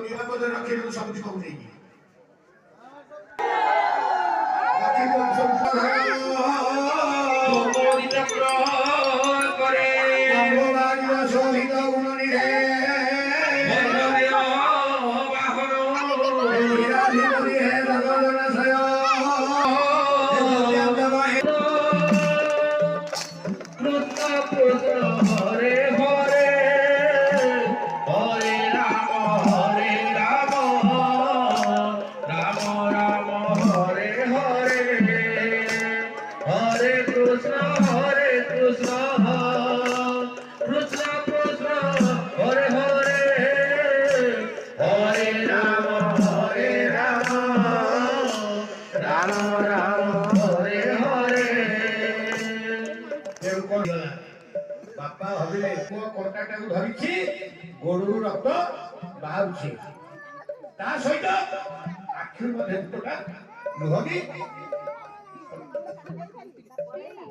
निरापद रखे सब कहूँ नहीं बापा भाविले पुओ कंटाटा धरिछि गोड़ू रक्त बाहुछि ता सहित आखिर मध्ये दुटा लुहगी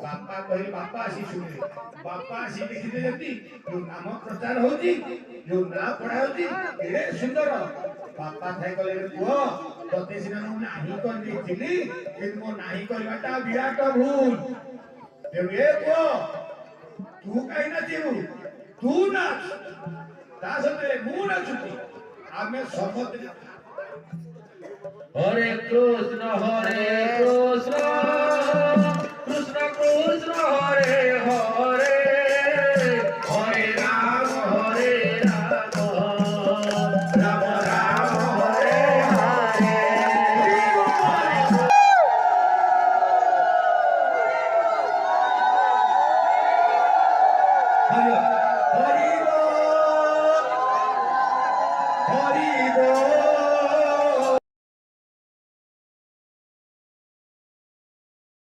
बापा कहि बापा आसी सुनिले बापा आसी देखिले जति जो नाम प्रचार होछि जो ना पढ़ा होछि एडे सुंदर बापा थाई कहले पुओ तते सिना मु नाही कर दिथिली ए मो नाही करबाटा विराट भूल ए पुओ तू कहीं ना जीवु तू ना दासते मु ना छुटी आमे समत हरे कृष्ण कृष्ण कृष्ण हरे हरे हरे राम राम राम हरे हरे